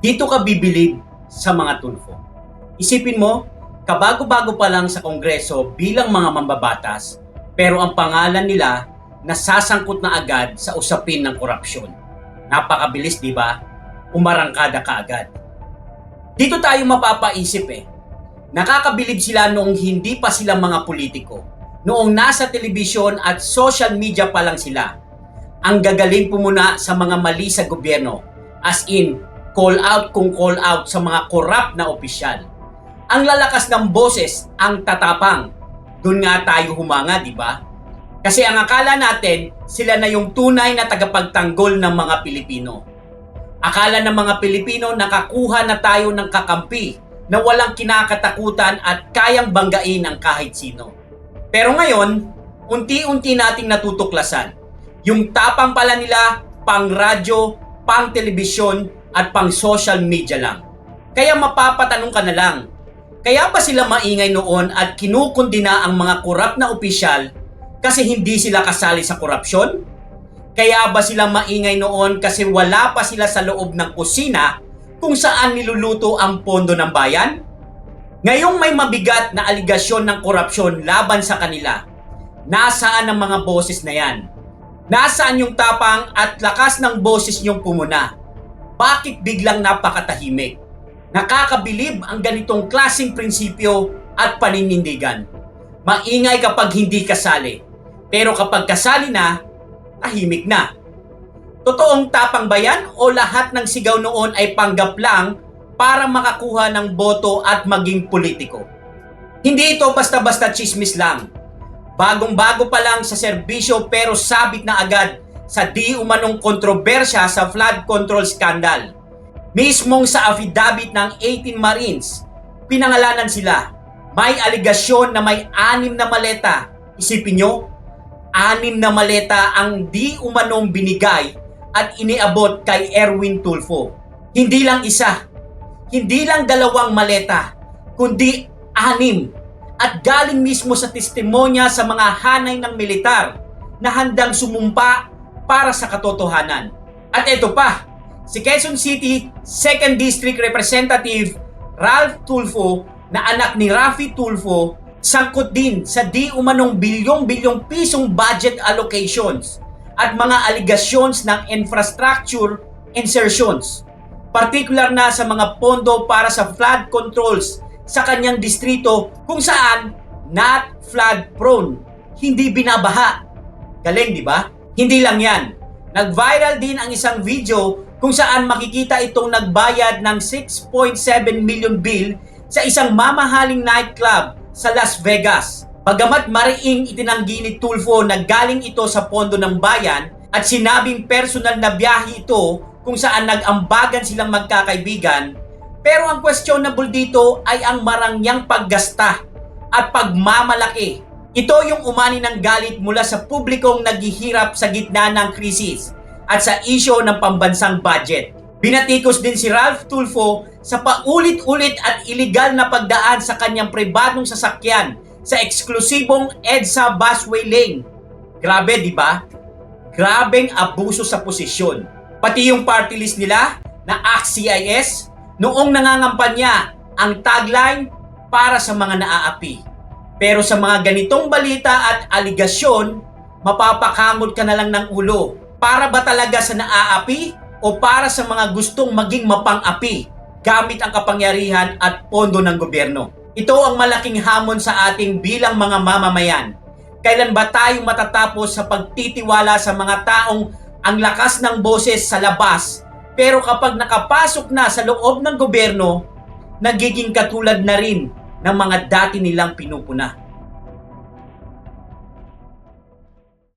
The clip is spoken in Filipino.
Dito ka bibilib sa mga Tulfo. Isipin mo, kabago-bago pa lang sa Kongreso bilang mga mambabatas, pero ang pangalan nila nasasangkot na agad sa usapin ng korupsyon. Napakabilis, di ba? Umarangkada ka agad. Dito tayo mapapaisip Nakakabilib sila noong hindi pa sila mga politiko. Noong nasa telebisyon at social media pa lang sila. Ang gagaling pumuna sa mga mali sa gobyerno. As in, call out kung call out sa mga korap na opisyal. Ang lalakas ng boses, ang tatapang. Doon nga tayo humanga, di ba? Kasi ang akala natin, sila na yung tunay na tagapagtanggol ng mga Pilipino. Akala ng mga Pilipino nakakuha na tayo ng kakampi na walang kinakatakutan at kayang banggain ang kahit sino. Pero ngayon, unti-unti nating natutuklasan. Yung tapang pala nila, pang radyo, pang telebisyon, at pang social media lang. Kaya mapapatanong ka na lang, kaya ba sila maingay noon at kinukundina ang mga korap na opisyal kasi hindi sila kasali sa korupsyon? Kaya ba sila maingay noon kasi wala pa sila sa loob ng kusina kung saan niluluto ang pondo ng bayan? Ngayong may mabigat na aligasyon ng korupsyon laban sa kanila, nasaan ang mga boses na yan? Nasaan yung tapang at lakas ng boses niyong pumuna? Bakit biglang napakatahimik? Nakakabilib ang ganitong klaseng prinsipyo at paninindigan. Maingay kapag hindi kasali, pero kapag kasali na, tahimik na. Totoong tapang ba yan o lahat ng sigaw noon ay panggap lang para makakuha ng boto at maging politiko? Hindi ito basta-basta chismis lang. Bagong-bago pa lang sa serbisyo pero sabit na agad sa di umanong kontrobersya sa flood control scandal. Mismong sa affidavit ng 18 Marines, pinangalanan sila. May aligasyon na may 6 na maleta. Isipin nyo, 6 na maleta ang di umanong binigay at iniabot kay Erwin Tulfo. Hindi lang isa, hindi lang 2 maleta, kundi 6. At galing mismo sa testimonya sa mga hanay ng militar na handang sumumpa para sa katotohanan. At ito pa, si Quezon City 2nd District Representative Ralph Tulfo na anak ni Raffy Tulfo sangkot din sa di umanong bilyong-bilyong pisong budget allocations at mga aligasyon ng infrastructure insertions. Partikular na sa mga pondo para sa flood controls sa kanyang distrito kung saan not flood prone, hindi binabaha. Galing, di ba? Hindi lang yan. Nag-viral din ang isang video kung saan makikita itong nagbayad ng 6.7 million bill sa isang mamahaling nightclub sa Las Vegas. Bagamat mariing itinanggi ni Tulfo na galing ito sa pondo ng bayan at sinabing personal na biyahe ito kung saan nag-ambagan silang magkakaibigan, pero ang questionable dito ay ang marangyang paggasta at pagmamalaki. Ito yung umani ng galit mula sa publikong naghihirap sa gitna ng krisis at sa isyo ng pambansang budget. Binatikos din si Ralph Tulfo sa paulit-ulit at iligal na pagdaan sa kanyang pribadong sasakyan sa eksklusibong EDSA busway lane. Grabe, di ba? Grabeng abuso sa posisyon. Pati yung party list nila na ACT-CIS noong nangangampanya ang tagline para sa mga naaapi. Pero sa mga ganitong balita at aligasyon, mapapakamot ka na lang ng ulo. Para ba talaga sa naaapi o para sa mga gustong maging mapang-api gamit ang kapangyarihan at pondo ng gobyerno? Ito ang malaking hamon sa ating bilang mga mamamayan. Kailan ba tayo matatapos sa pagtitiwala sa mga taong ang lakas ng boses sa labas, pero kapag nakapasok na sa loob ng gobyerno, nagiging katulad na rin ng mga dati nilang pinupuna?